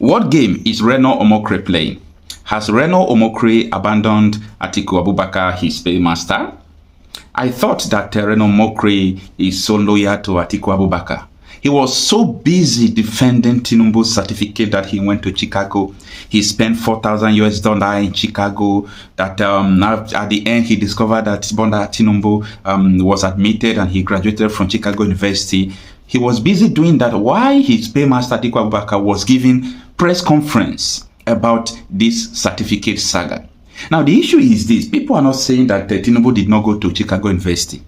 What game is Reno Omokri playing? Has Reno Omokri abandoned Atiku Abubakar, his paymaster? I thought that Reno Omokri is so loyal to Atiku Abubakar. He was so busy defending Tinubu's certificate that he went to Chicago. He spent $4,000 in Chicago. That at the end he discovered that Tinubu was admitted and he graduated from Chicago University. He was busy doing that while his paymaster Atiku Abubakar was giving press conference about this certificate saga. Now the issue is this: people are not saying that Tinubu did not go to Chicago University.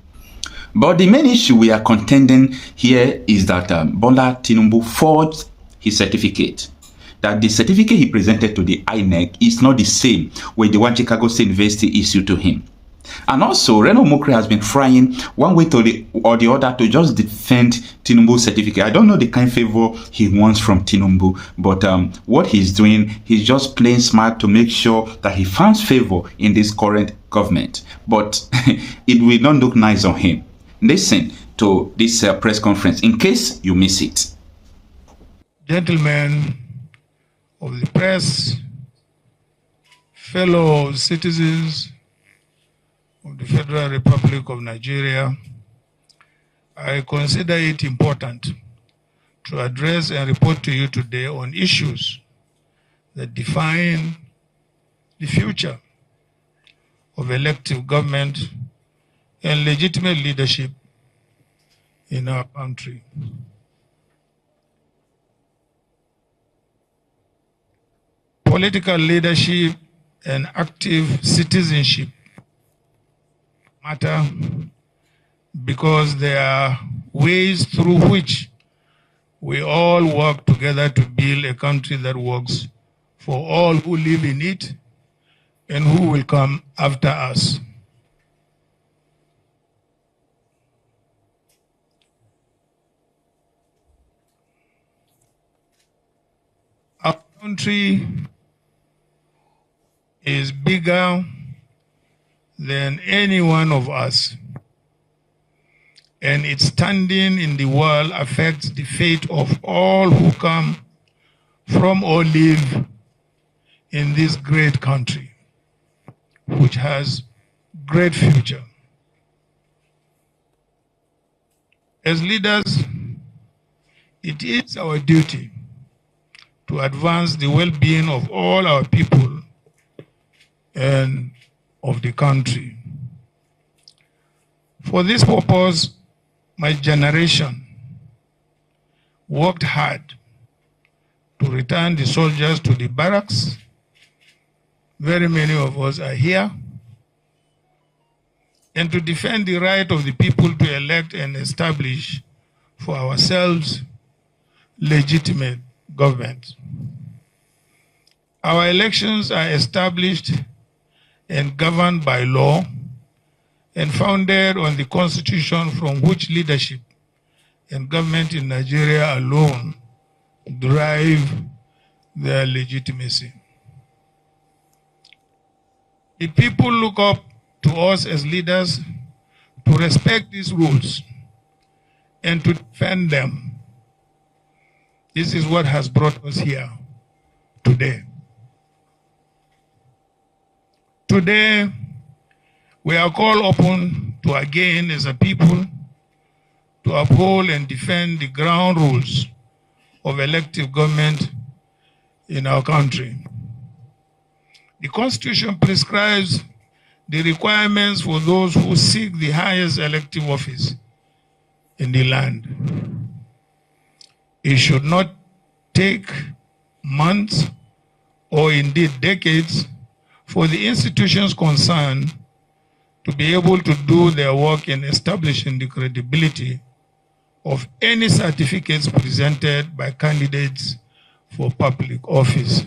But the main issue we are contending here is that Bola Tinubu forged his certificate. That the certificate he presented to the INEC is not the same with the one Chicago State University issued to him. And also, Reno Omokri has been trying one way or the other to just defend Tinubu's certificate. I don't know the kind of favor he wants from Tinubu, but what he's doing, he's just playing smart to make sure that he finds favor in this current government. But it will not look nice on him. Listen to this press conference in case you miss it. Gentlemen of the press, fellow citizens of the Federal Republic of Nigeria, I consider it important to address and report to you today on issues that define the future of elective government and legitimate leadership in our country. Political leadership and active citizenship matter because there are ways through which we all work together to build a country that works for all who live in it and who will come after us. Our country is bigger than any one of us, and its standing in the world affects the fate of all who come from or live in this great country, which has great future. As leaders, it is our duty to advance the well-being of all our people and of the country. For this purpose, my generation worked hard to return the soldiers to the barracks. Very many of us are here. And to defend the right of the people to elect and establish for ourselves legitimate government. Our elections are established and governed by law and founded on the Constitution, from which leadership and government in Nigeria alone derive their legitimacy. The people look up to us as leaders to respect these rules and to defend them. This is what has brought us here today. Today, we are called upon to again, as a people, to uphold and defend the ground rules of elective government in our country. The Constitution prescribes the requirements for those who seek the highest elective office in the land. It should not take months or indeed decades for the institutions concerned to be able to do their work in establishing the credibility of any certificates presented by candidates for public office.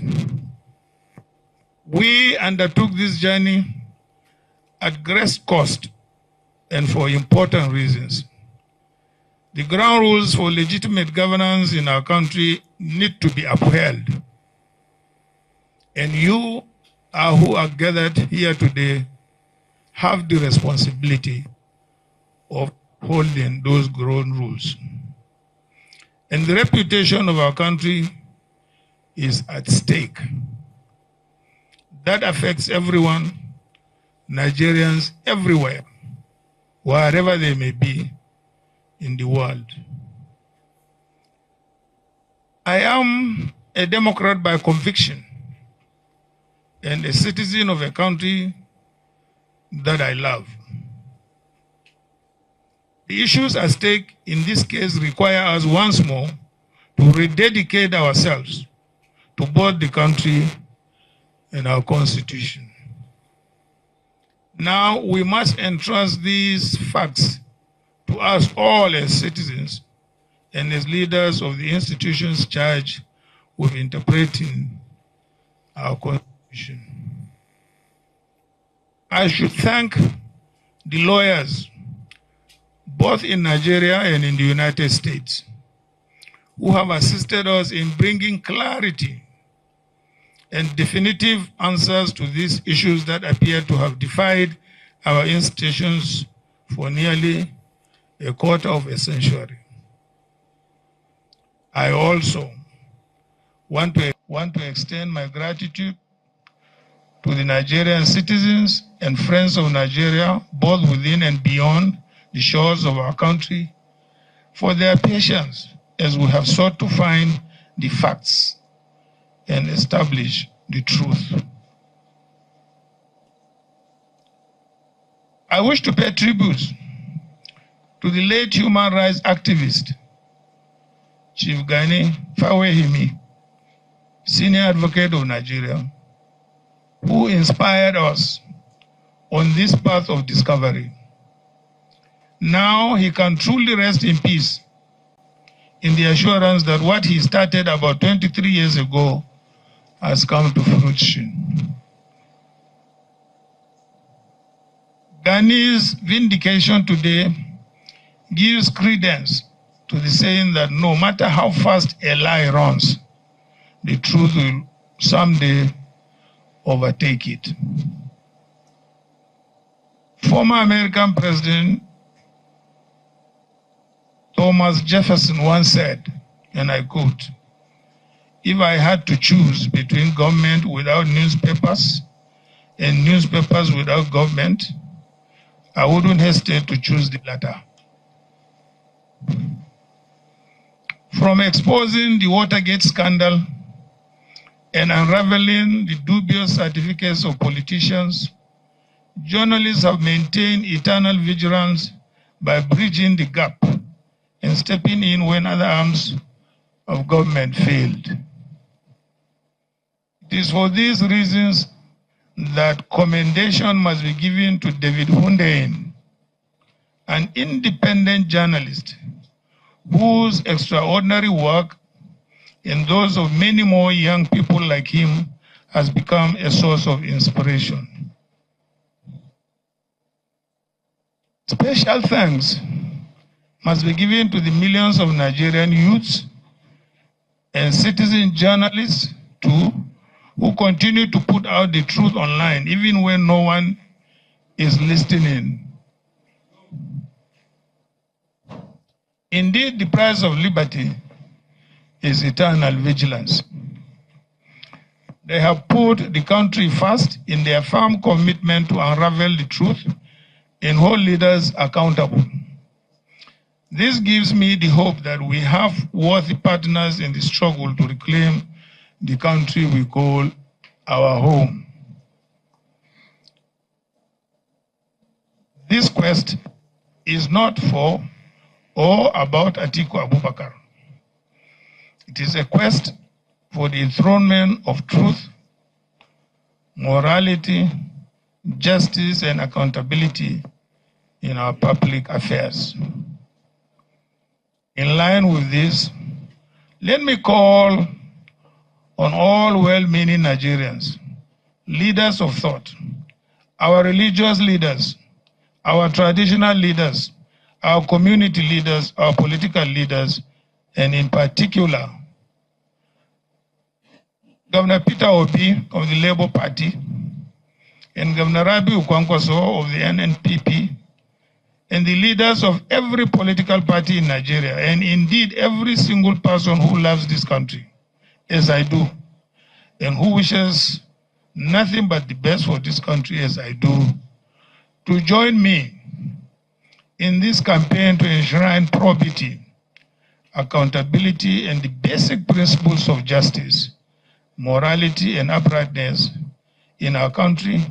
We undertook this journey at great cost and for important reasons. The ground rules for legitimate governance in our country need to be upheld. And you who are gathered here today have the responsibility of holding those ground rules. And the reputation of our country is at stake. That affects everyone, Nigerians everywhere, wherever they may be in the world. I am a Democrat by conviction and a citizen of a country that I love. The issues at stake in this case require us once more to rededicate ourselves to both the country and our constitution. Now we must entrust these facts to us all as citizens and as leaders of the institutions charged with interpreting our constitution. I should thank the lawyers, both in Nigeria and in the United States, who have assisted us in bringing clarity and definitive answers to these issues that appear to have defied our institutions for nearly a quarter of a century. I also want to extend my gratitude to the Nigerian citizens and friends of Nigeria, both within and beyond the shores of our country, for their patience as we have sought to find the facts and establish the truth. I wish to pay tribute to the late human rights activist, Chief Gani Fawehimi, senior advocate of Nigeria, who inspired us on this path of discovery. Now he can truly rest in peace in the assurance that what he started about 23 years ago has come to fruition. Gani's vindication today gives credence to the saying that no matter how fast a lie runs, the truth will someday overtake it. Former American President Thomas Jefferson once said, and I quote, "If I had to choose between government without newspapers and newspapers without government, I wouldn't hesitate to choose the latter." From exposing the Watergate scandal and unraveling the dubious certificates of politicians, journalists have maintained eternal vigilance by bridging the gap and stepping in when other arms of government failed. It is for these reasons that commendation must be given to David Hundeyin, an independent journalist whose extraordinary work and those of many more young people like him has become a source of inspiration. Special thanks must be given to the millions of Nigerian youths and citizen journalists too, who continue to put out the truth online even when no one is listening. Indeed, the price of liberty is eternal vigilance. They have put the country first in their firm commitment to unravel the truth and hold leaders accountable. This gives me the hope that we have worthy partners in the struggle to reclaim the country we call our home. This quest is not for or about Atiku Abubakar. It is a quest for the enthronement of truth, morality, justice, and accountability in our public affairs. In line with this, let me call on all well-meaning Nigerians, leaders of thought, our religious leaders, our traditional leaders, our community leaders, our political leaders, and in particular, Governor Peter Obi of the Labour Party and Governor Rabi Ukwankwaso of the NNPP and the leaders of every political party in Nigeria, and indeed every single person who loves this country, as I do, and who wishes nothing but the best for this country as I do, to join me in this campaign to enshrine probity, accountability, and the basic principles of justice, morality, and uprightness in our country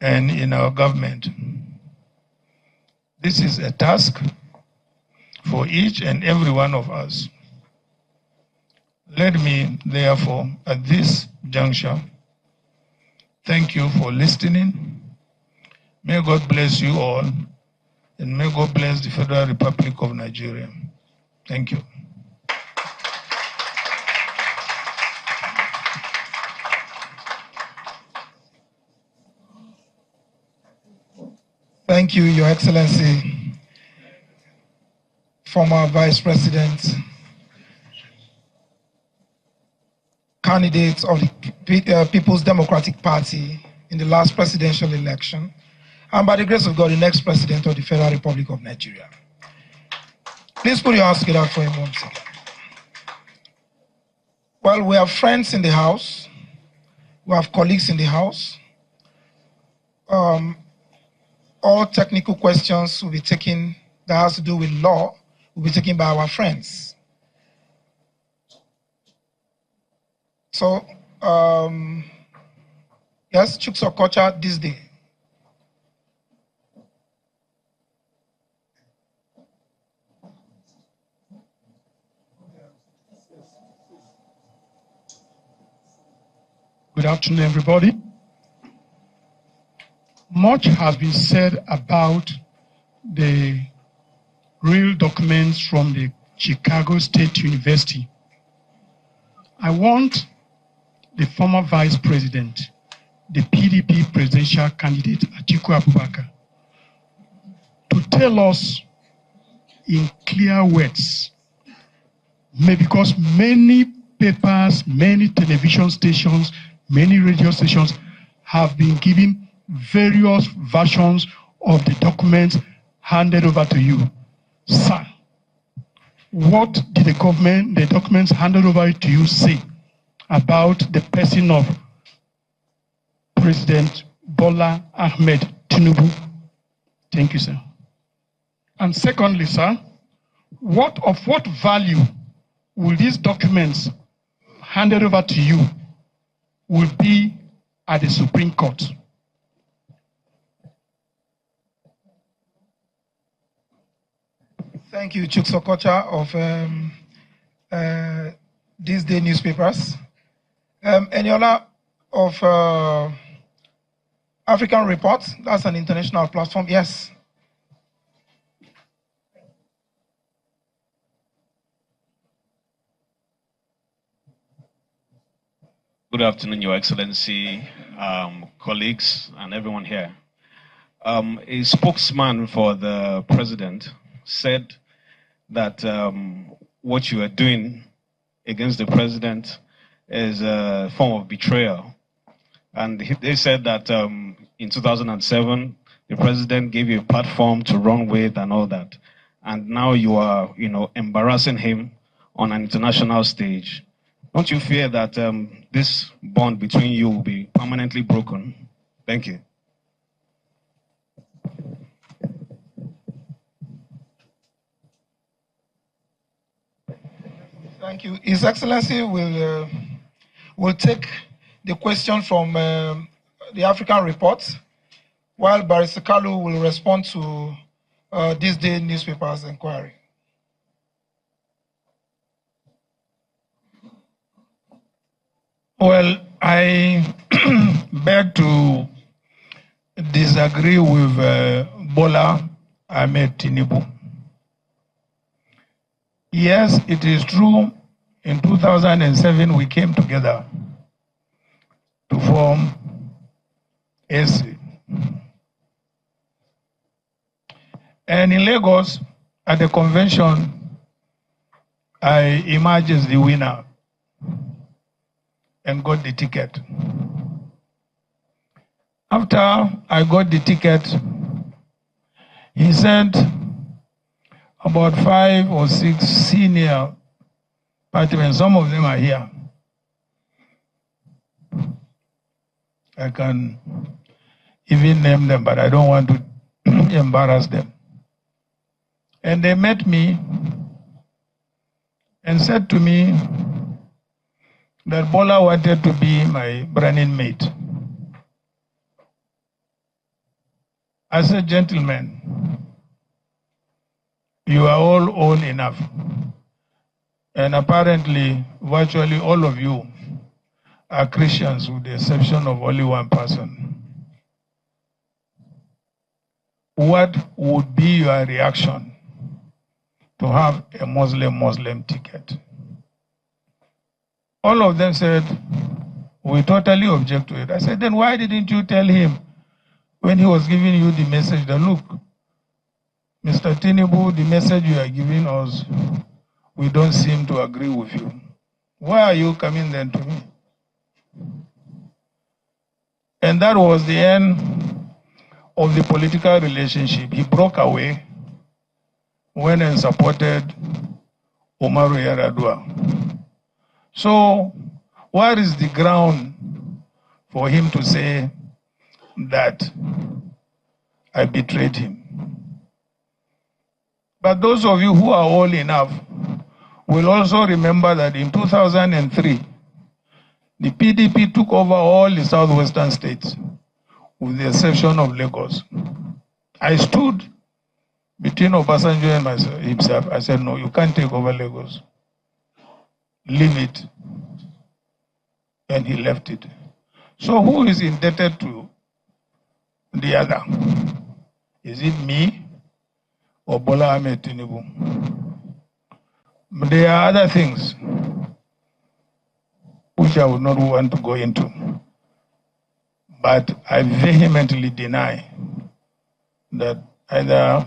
and in our government. This is a task for each and every one of us. Let me, therefore, at this juncture, thank you for listening. May God bless you all, and may God bless the Federal Republic of Nigeria. Thank you. Thank you, Your Excellency, former Vice President, candidate of the People's Democratic Party in the last presidential election, and by the grace of God, the next president of the Federal Republic of Nigeria. Please put your hands together for him once again. Well, we have friends in the house, we have colleagues in the house. All technical questions will be taken that has to do with law will be taken by our friends. So, yes, Okocha this day. Good afternoon, everybody. Much has been said about the real documents from the Chicago State University. I want the former vice president, the PDP presidential candidate, Atiku Abubakar, to tell us in clear words, because many papers, many television stations, many radio stations have been giving various versions of the documents handed over to you. Sir, what did the documents handed over to you say about the person of President Bola Ahmed Tinubu? Thank you, sir. And secondly, sir, what value will these documents handed over to you will be at the Supreme Court? Thank you, Okocha of these day newspapers. Eniola of African Report, that's an international platform, yes. Good afternoon, Your Excellency, colleagues, and everyone here. A spokesman for the president said that what you are doing against the president is a form of betrayal. And they said that in 2007, the president gave you a platform to run with and all that. And now you are, embarrassing him on an international stage. Don't you fear that this bond between you will be permanently broken? Thank you. Thank you. His Excellency will take the question from the African Report, while Barrister Kalu will respond to this day newspaper's inquiry. Well, I beg to disagree with Bola Ahmed Tinubu. Yes, it is true, in 2007 we came together to form CSU. And in Lagos, at the convention, I emerged as the winner and got the ticket. After I got the ticket, he sent about 5 or 6 senior party men, some of them are here, I can even name them, but I don't want to embarrass them. And they met me and said to me that Bola wanted to be my running mate. I said, gentlemen, you are all old enough. And apparently, virtually all of you are Christians with the exception of only one person. What would be your reaction to have a Muslim ticket? All of them said, we totally object to it. I said, then why didn't you tell him when he was giving you the message that, look, Mr. Tinubu, the message you are giving us, we don't seem to agree with you. Why are you coming then to me? And that was the end of the political relationship. He broke away, went and supported Umaru Yar'Adua. So, what is the ground for him to say that I betrayed him? But those of you who are old enough will also remember that in 2003, the PDP took over all the southwestern states, with the exception of Lagos. I stood between Obasanjo and himself. I said, no, you can't take over Lagos. Leave it. And he left it. So who is indebted to the other? Is it me or Bola Ahmed Tinubu? There are other things which I would not want to go into. But I vehemently deny that either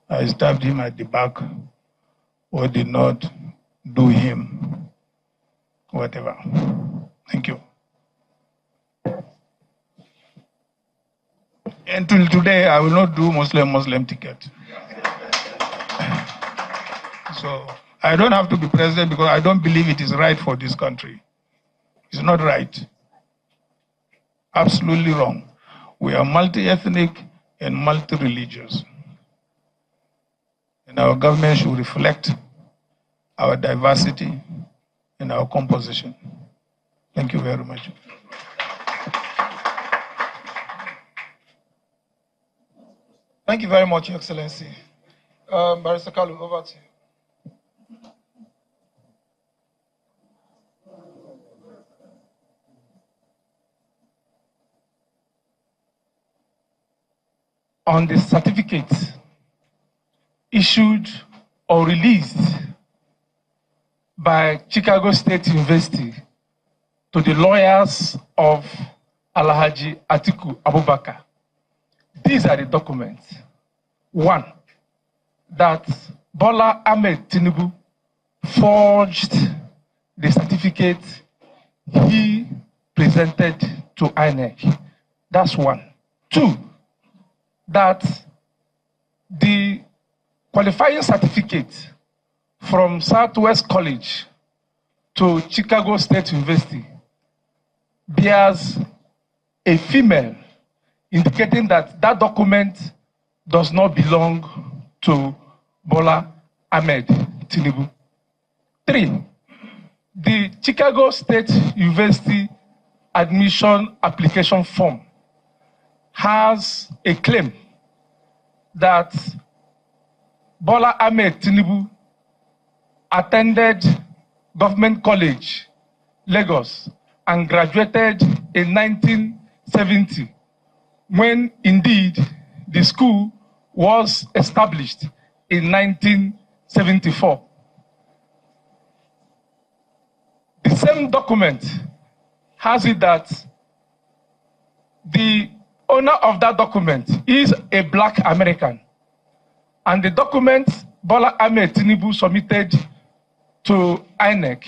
I stabbed him at the back or did not do him whatever. Thank you. Until today, I will not do Muslim ticket. So I don't have to be president because I don't believe it is right for this country. It's not right. Absolutely wrong. We are multi-ethnic and multi-religious. And our government should reflect our diversity and our composition. Thank you very much. Thank you very much, Your Excellency. Barrister Kalu, over to you. On the certificate issued or released by Chicago State University to the lawyers of Alhaji Atiku Abubakar. These are the documents. One, that Bola Ahmed Tinubu forged the certificate he presented to INEC. That's one. Two, that the qualifying certificate from Southwest College to Chicago State University bears a female, indicating that that document does not belong to Bola Ahmed Tinubu. Three, the Chicago State University admission application form has a claim that Bola Ahmed Tinubu attended Government College, Lagos, and graduated in 1970, when indeed the school was established in 1974. The same document has it that the owner of that document is a Black American, and the document Bola Ahmed Tinubu submitted to INEC,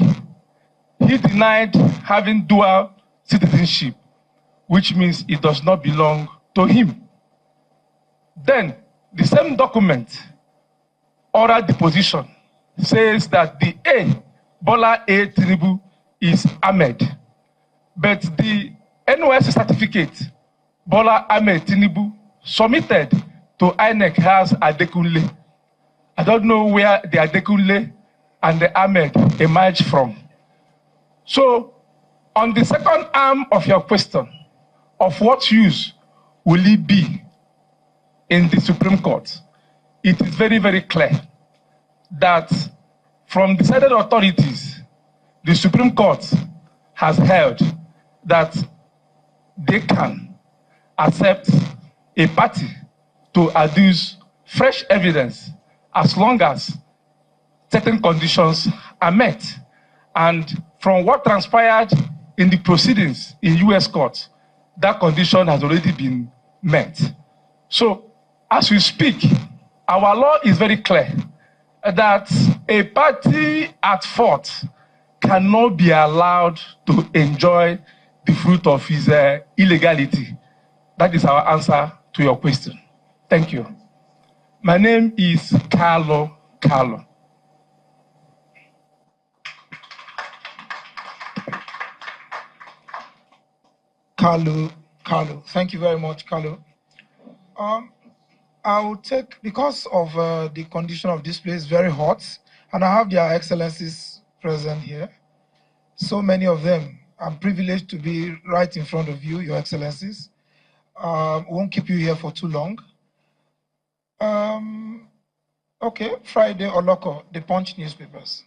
he denied having dual citizenship, which means it does not belong to him. Then, the same document, oral deposition, says that the A, Bola A. Tinubu, is Ahmed, but the NYC certificate Bola Ahmed Tinubu submitted to INEC has Adekunle. I don't know where the Adekunle and the Ahmed emerged from. So, on the second arm of your question, of what use will it be in the Supreme Court? It is very, very clear that from decided authorities, the Supreme Court has held that they can accept a party to adduce fresh evidence as long as certain conditions are met. And from what transpired in the proceedings in US courts, that condition has already been met. So, as we speak, our law is very clear that a party at fault cannot be allowed to enjoy the fruit of his illegality. That is our answer to your question. Thank you. My name is Carlo. Carlo. Thank you very much, Carlo. I will take, because of the condition of this place, very hot, and I have their excellencies present here. So many of them. I'm privileged to be right in front of you, your excellencies. Won't keep you here for too long. Okay, Friday Oloko, the Punch newspapers.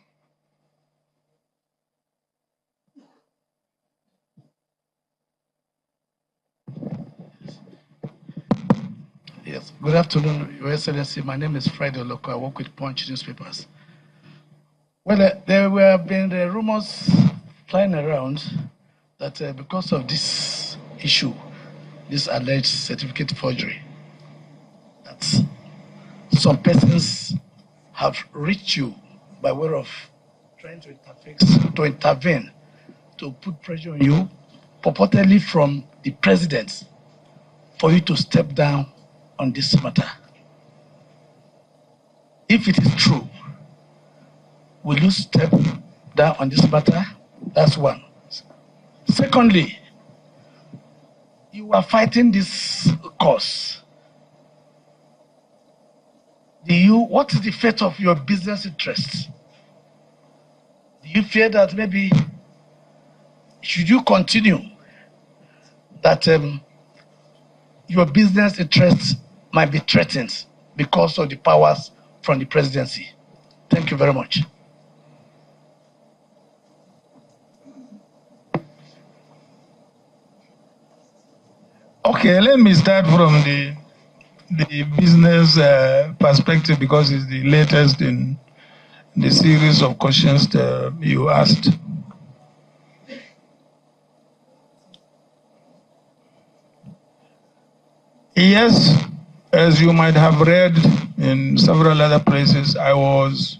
Yes, good afternoon, Your Excellency. My name is Friday Oloko. I work with Punch newspapers. Well, there have been the rumors flying around that because of this issue, this alleged certificate forgery, that some persons have reached you by way of trying to intervene, to put pressure on you, purportedly from the president, for you to step down on this matter. If it is true, will you step down on this matter? That's one. Secondly, you are fighting this cause. What is the fate of your business interests? Do you fear that maybe, should you continue, that your business interests might be threatened because of the powers from the presidency? Thank you very much. Okay, let me start from the business perspective, because it's the latest in the series of questions that you asked. Yes, as you might have read in several other places, I was,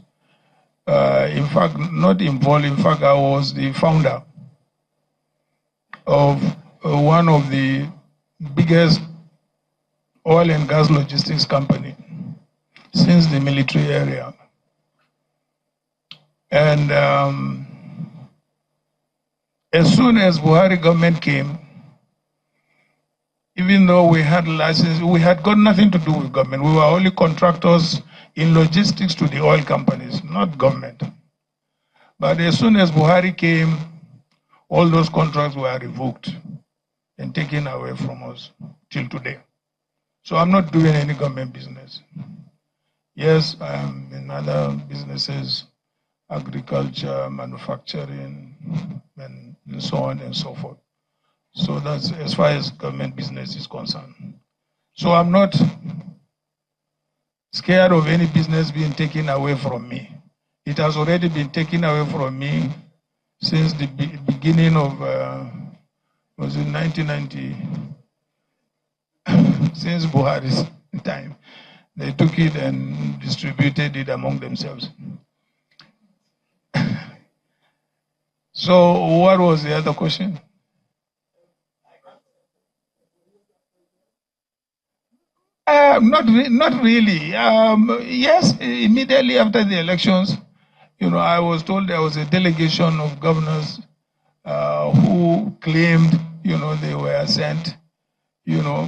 in fact, not involved. In fact, I was the founder of one of the biggest oil and gas logistics company since the military area. And as soon as Buhari government came, even though we had license, we had got nothing to do with government. We were only contractors in logistics to the oil companies, not government. But as soon as Buhari came, all those contracts were revoked and taken away from us till today. So I'm not doing any government business. Yes, I am in other businesses, agriculture, manufacturing, and so on and so forth. So that's as far as government business is concerned. So I'm not scared of any business being taken away from me. It has already been taken away from me since the beginning of, was it 1990? Since Buhari's time. They took it and distributed it among themselves. So what was the other question? Not really. Yes, immediately after the elections, I was told there was a delegation of governors who claimed you know, they were sent, you know,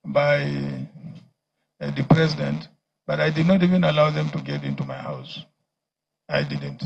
by the president, but I did not even allow them to get into my house. I didn't.